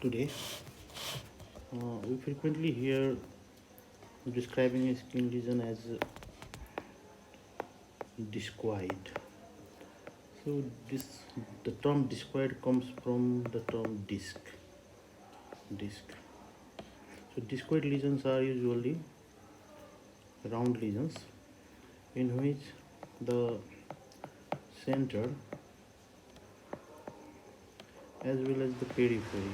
Today, we frequently hear describing a skin lesion as discoid. So, the term discoid comes from the term disc. Disc. So, discoid lesions are usually round lesions in which the center as well as the periphery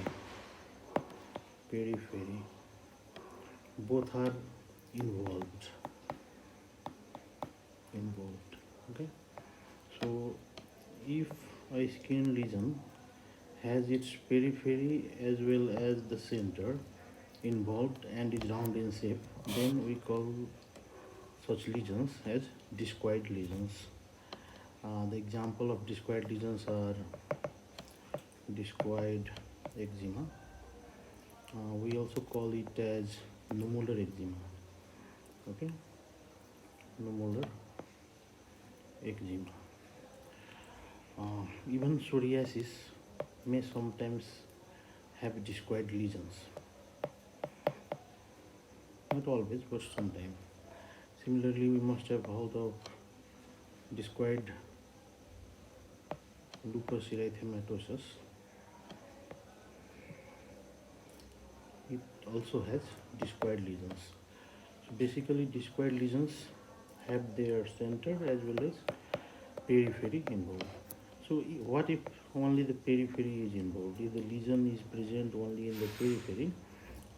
both are involved. Okay, so if a skin lesion has its periphery as well as the center involved and is round in shape, then we call such lesions as discoid lesions. The example of discoid lesions are discoid eczema. We also call it as nummular eczema. Okay, nummular eczema. Even psoriasis may sometimes have discoid lesions. Not always, but sometimes. Similarly, we must have heard of discoid lupus erythematosus. It also has discoid lesions. So basically, discoid lesions have their center as well as periphery involved. So what if only the periphery is involved? If the lesion is present only in the periphery,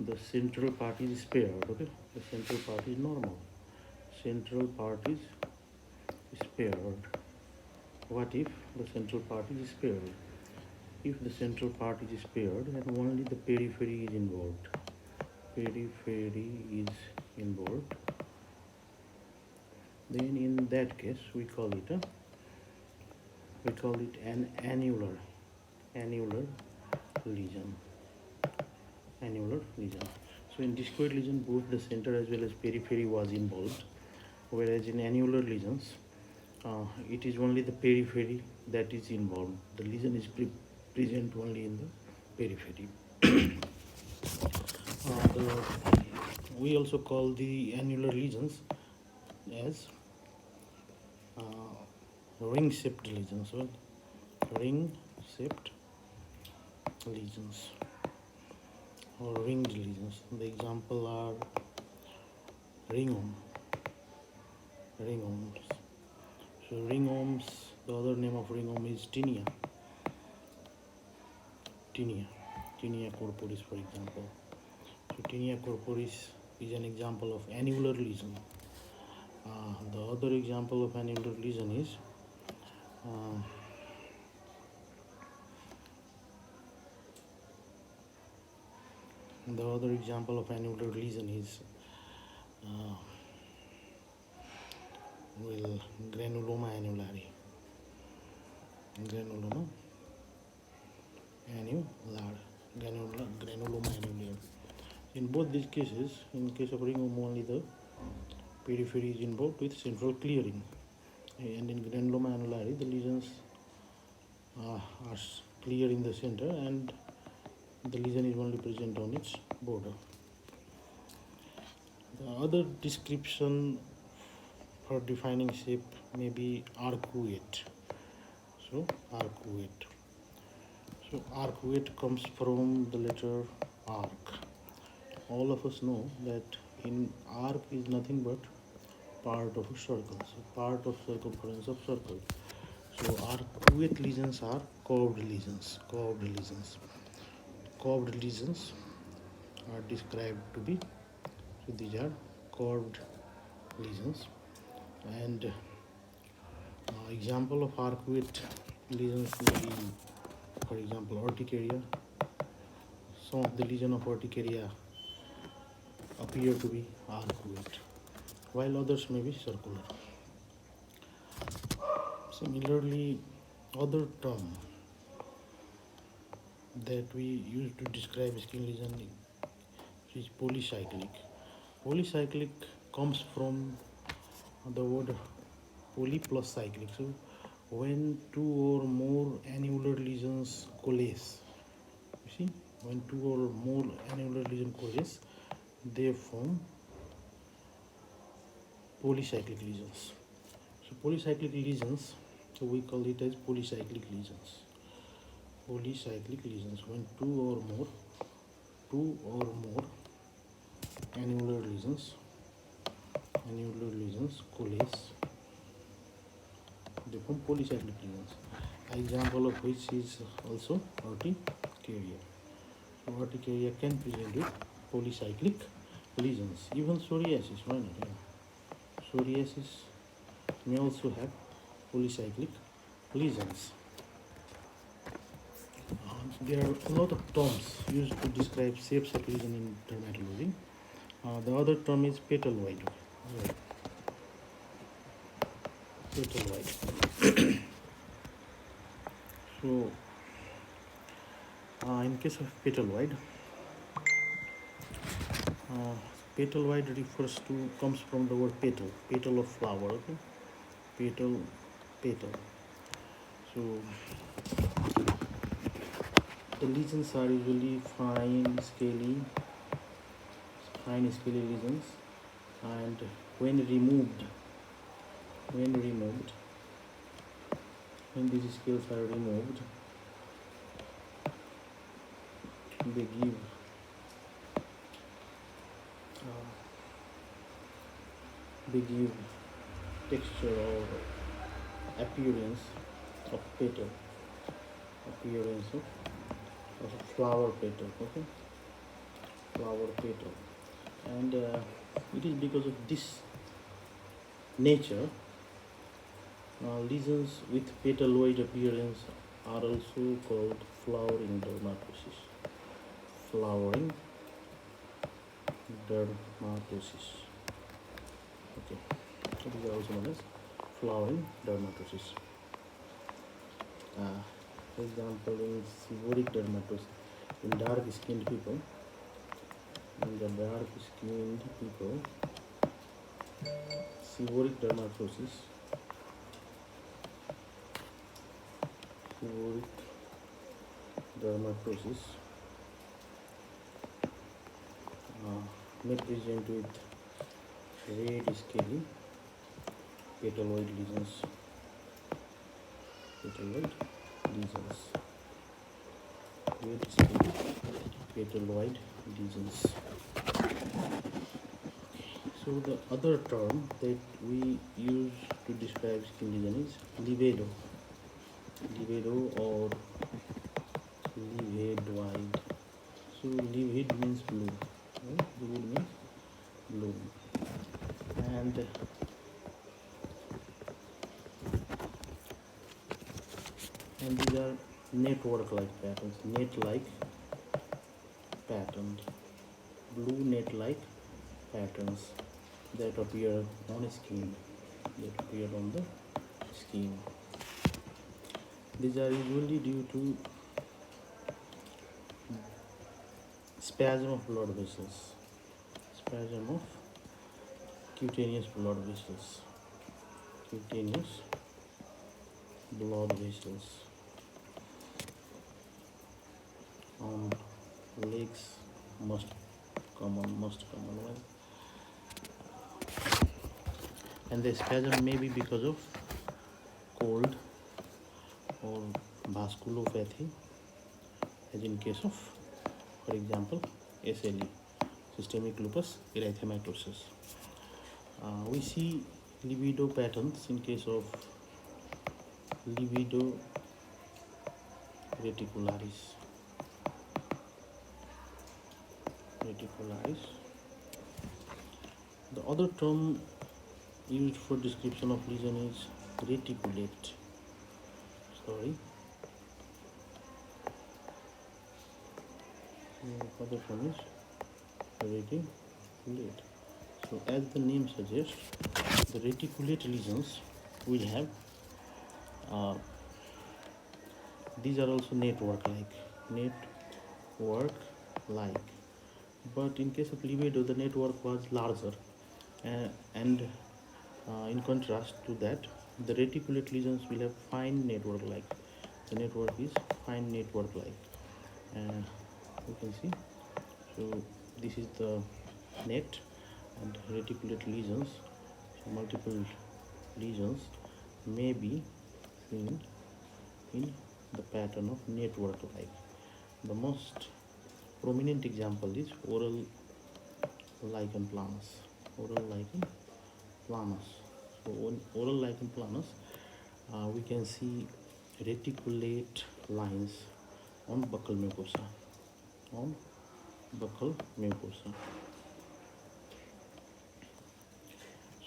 the central part is spared. Okay, the central part is normal. Central part is spared. What if the central part is spared? If the central part is spared and only the periphery is involved, then in that case we call it an annular lesion. So in discoid lesion, both the center as well as periphery was involved, whereas in annular lesions, it is only the periphery that is involved. The lesion is present only in the periphery. We also call the annular lesions as ring-shaped lesions. Well, ring-shaped lesions or ringed lesions. The example are ringomes. So ringomes, the other name of ringome is tinea corporis, for example. So tinea corporis is an example of annular lesion. The other example of annular lesion is granuloma annulare. Granuloma annulare. In both these cases, in case of ringome, only the periphery is involved with central clearing, and in granuloma annulare, the lesions are clear in the center and the lesion is only present on its border. The other description for defining shape may be arcuate. So arcuate comes from the letter arc. All of us know that in arc is nothing but part of a circle, so part of circumference of circle. So arcuate lesions are curved lesions. Curved lesions are described to be, so these are curved lesions. And example of arcuate lesions may be, for example, urticaria. Some of the lesions of urticaria appear to be arcuate, while others may be circular. Similarly, other term that we use to describe skin lesion is polycyclic. Polycyclic comes from the word poly plus cyclic. So when two or more annular lesions coalesce, you see, When two or more annular lesion coexist, they form polycyclic lesions. So polycyclic lesions, so we call it as polycyclic lesions. Polycyclic lesions, when two or more annular lesions coalesce, they form polycyclic lesions. Example of which is also urticaria. So urticaria can present with polycyclic lesions. Even psoriasis, why not? Yeah. Psoriasis may also have polycyclic lesions. There are a lot of terms used to describe shapes of lesion in dermatology. The other term is petaloid. Right. Petaloid. So, in case of petaloid, uh, petaloid comes from the word petal of flower. Okay, petal. So the lesions are usually fine scaly lesions, and when these scales are removed, they give texture or appearance of petal, of a flower petal. Okay, flower petal, and it is because of this nature, lesions with petaloid appearance are also called flowering dermatosis. Flowering dermatosis. Okay, so these are also known as flowering dermatosis. For example, in seborrheic dermatosis, in dark-skinned people, seborrheic dermatosis may present with red scaly petaloid lesions. Red scaly petaloid lesions. So the other term that we use to describe skin lesion is livedo or livedoid. So livid means blue, right? Livid means blue, and these are network-like patterns, blue net-like patterns that appear on the skin. These are usually due to spasm of blood vessels, spasm of cutaneous blood vessels on legs, most common one. And the spasm may be because of cold or vasculopathy, as in case of, for example, SLE, systemic lupus erythematosus. We see livedo patterns in case of livedo reticularis. The other term used for description of lesion is reticulate. The other term is reticulate. So as the name suggests, the reticulate lesions will have these are also network-like, but in case of livedo, the network was larger, and in contrast to that, the reticulate lesions will have fine network-like. The network is fine network-like. you can see. So this is the net and reticulate lesions. So multiple lesions may be seen in the pattern of network like. The most prominent example is oral lichen planus. Oral lichen planus. So on oral lichen planus, we can see reticulate lines on buccal mucosa. On buccal mucosa.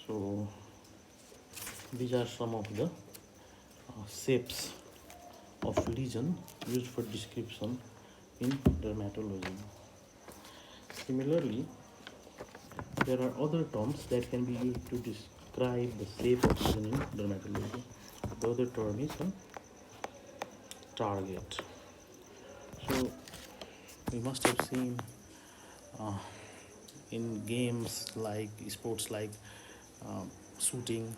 So these are some of the shapes of lesion used for description in dermatology. Similarly, there are other terms that can be used to describe the shape of lesion in dermatology. The other term is a target. So we must have seen in games like sports like shooting,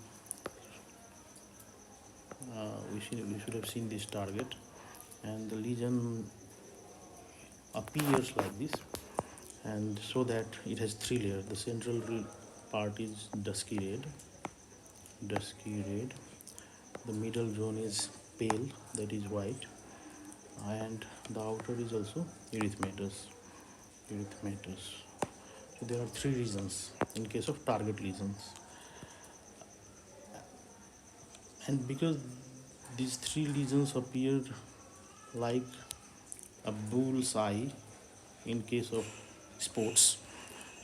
we should have seen this target, and the lesion appears like this, and so that it has three layers. The central part is dusky red. The middle zone is pale, that is white, and the outer is also erythematous. So there are three regions in case of target lesions, and because these three lesions appear like a bull's eye in case of sports,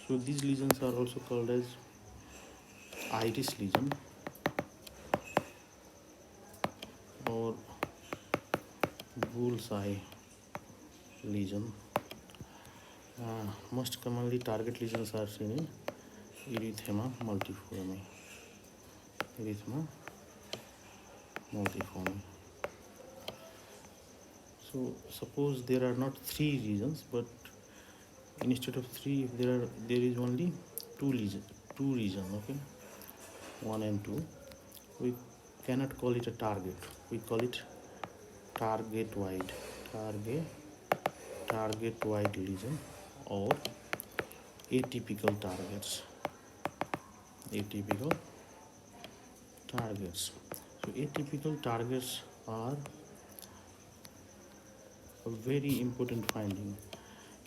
so these lesions are also called as iris lesion or bull's eye lesion. Most commonly target lesions are seen in erythema multiforme. So suppose there are not three regions, but instead of three, if there is only two region, okay, 1 and 2, we cannot call it a target. We call it target wide lesion or atypical targets. So atypical targets are a very important finding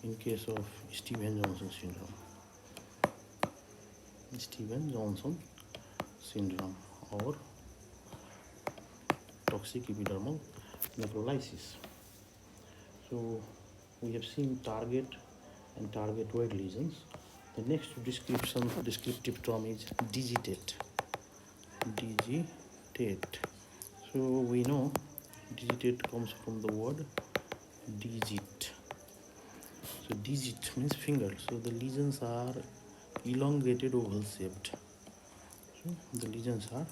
in case of Stevens-Johnson syndrome or toxic epidermal necrolysis. So we have seen target and target-wide lesions. The next descriptive term is digitate. So we know digitate comes from the word digit. So digit means finger. So the lesions are elongated oval shaped. So the lesions are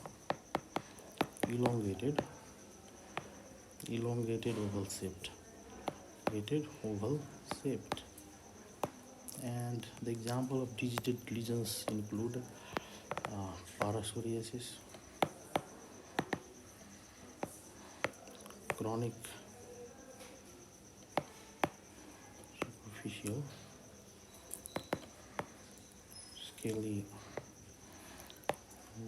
elongated oval shaped. And the example of digited lesions include parasoriasis, chronic superficial scaly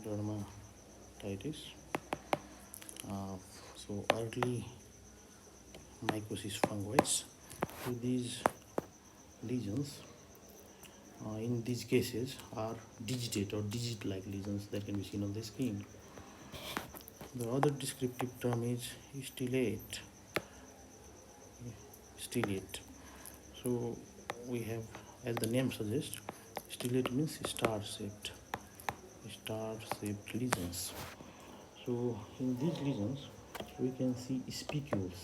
dermatitis, so early mycosis fungoids. So these lesions in these cases are digitate or digit-like lesions that can be seen on the skin. The other descriptive term is stellate. So we have, as the name suggests, stellate means star-shaped lesions. So in these lesions we can see spicules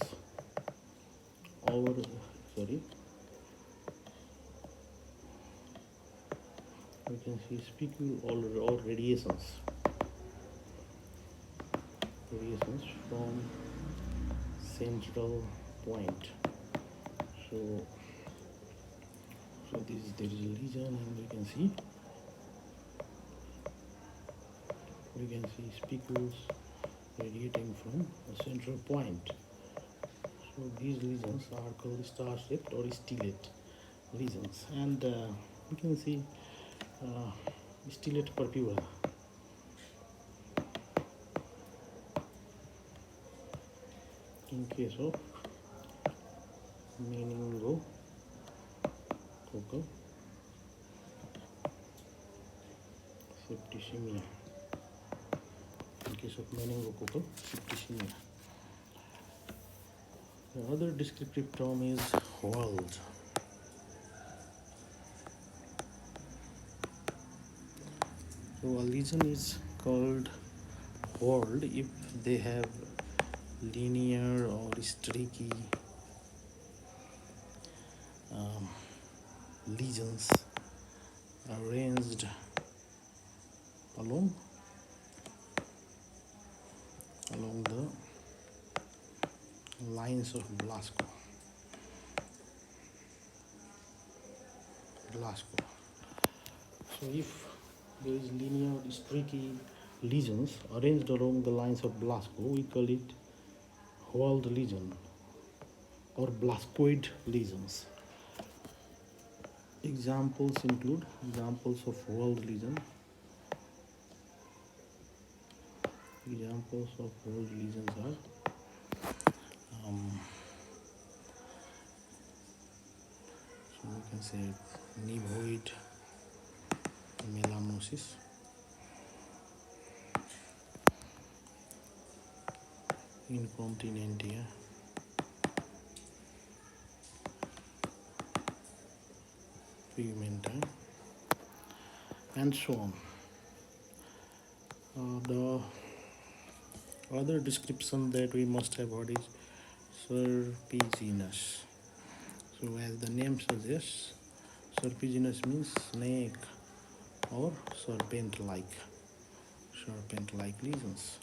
we can see spicule or radiations from central point. So there is a lesion, and we can see spicules radiating from a central point. So So these lesions are called star-shaped or stellate lesions, and you can see uh, stellate purpura. In case of meningococcal septicemia. In case of meningococcal septicemia. The other descriptive term is whorled. So a lesion is called whorled if they have linear or streaky lesions arranged along the lines of Blasco. So if there is linear or streaky lesions arranged along the lines of Blasco, we call it whorled lesion or Blascoid lesions. Examples of whorled lesion. Examples of whorled lesions are so we can say nevoid melanosis, incontinentia, pigmenta, and so on. The other description that we must have heard is serpiginous. So as the name suggests, serpiginous means snake or serpent-like lesions.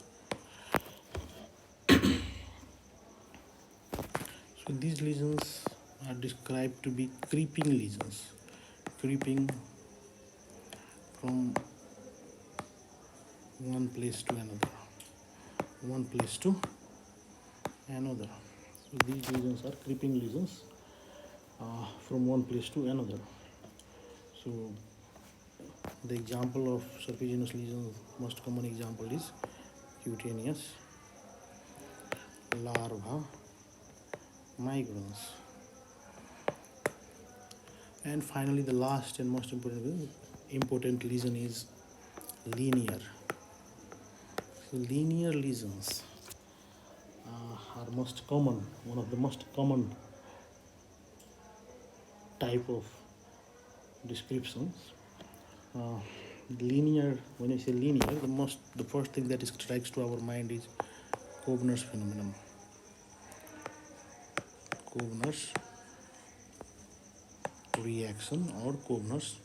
So these lesions are described to be creeping lesions, creeping from one place to another. So these lesions are creeping lesions from one place to another. So the example of serpiginous lesion, most common example is cutaneous larva migrans. And finally, the last and most important lesion is linear. So linear lesions are most common, one of the most common type of descriptions. Linear, when I say linear, the first thing that strikes to our mind is Kovner's phenomenon. Kovner's reaction or Kovner's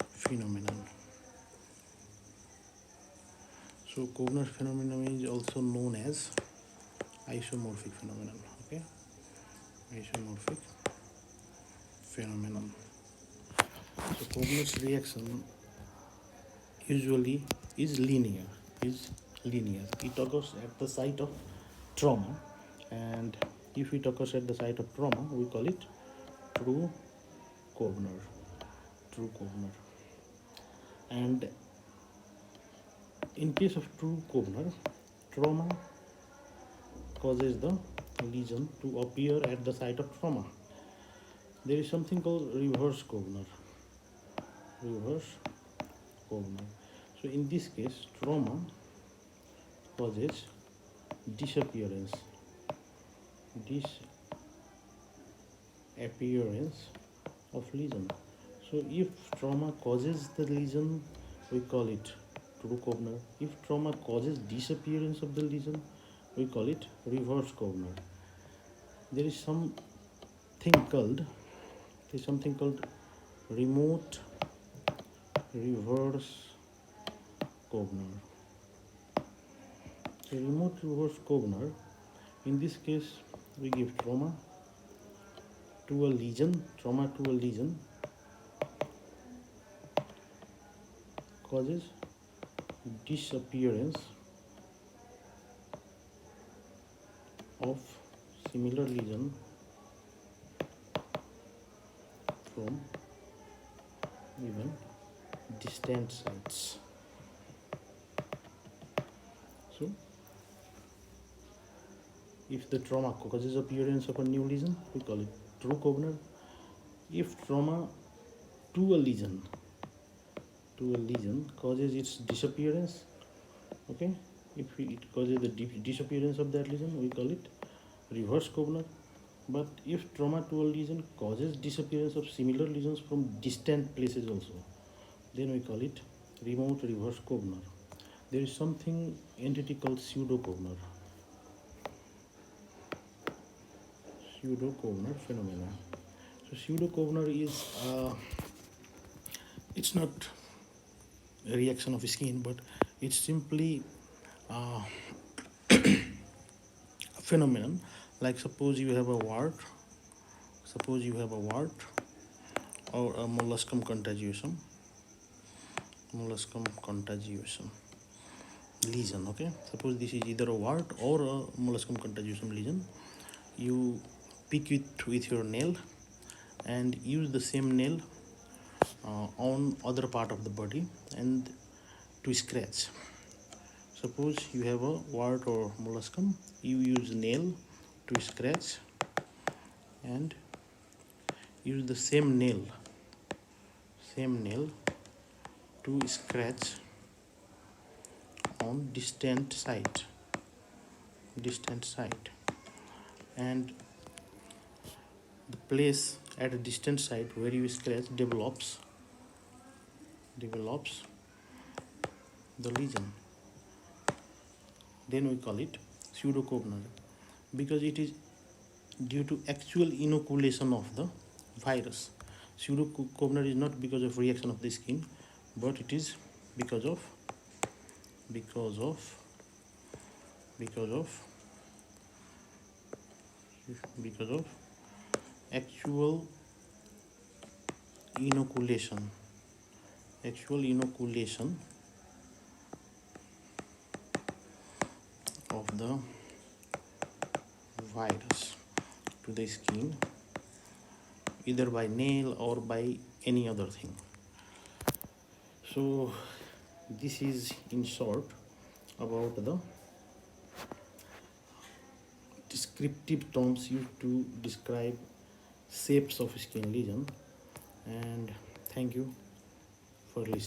phenomenon. So Kovner's phenomenon is also known as isomorphic phenomenon. Okay, isomorphic phenomenon. So Kovner's reaction usually is linear. It occurs at the site of trauma, and if it occurs at the site of trauma, we call it true Kovner. And in case of true Kovner, trauma causes the lesion to appear at the site of trauma. There is something called reverse Kovner. So in this case, trauma causes disappearance of lesion. So if trauma causes the lesion, we call it true Kovner. If trauma causes disappearance of the lesion, we call it reverse Kovner. There is something called remote reverse Kovner. So remote reverse Kovner, in this case, we give trauma to a lesion causes disappearance of similar lesion from even distant sites. So if the trauma causes appearance of a new lesion, we call it true Kovner. If trauma to a lesion causes its disappearance, okay, if it causes the disappearance of that lesion, we call it reverse Kovner. But if trauma to a lesion causes disappearance of similar lesions from distant places also, then we call it remote reverse Kovner. There is something entity called Pseudopodner phenomena. So Pseudopodner is it's not a reaction of skin, but it's simply a phenomenon. Like suppose you have a wart or a molluscum contagiosum lesion. Okay, suppose this is either a wart or a molluscum contagiosum lesion. You pick it with your nail and use the same nail on other part of the body and to scratch. Suppose you have a wart or molluscum, you use nail to scratch and use the same nail to scratch on distant site, and the place at a distant site where you scratch develops the lesion. Then we call it pseudocovenant, because it is due to actual inoculation of the virus. Pseudocovenant is not because of reaction of the skin, but it is because of actual inoculation of the virus to the skin, either by nail or by any other thing. So this is in short about the descriptive terms used to describe shapes of skin lesion, and thank you for listening.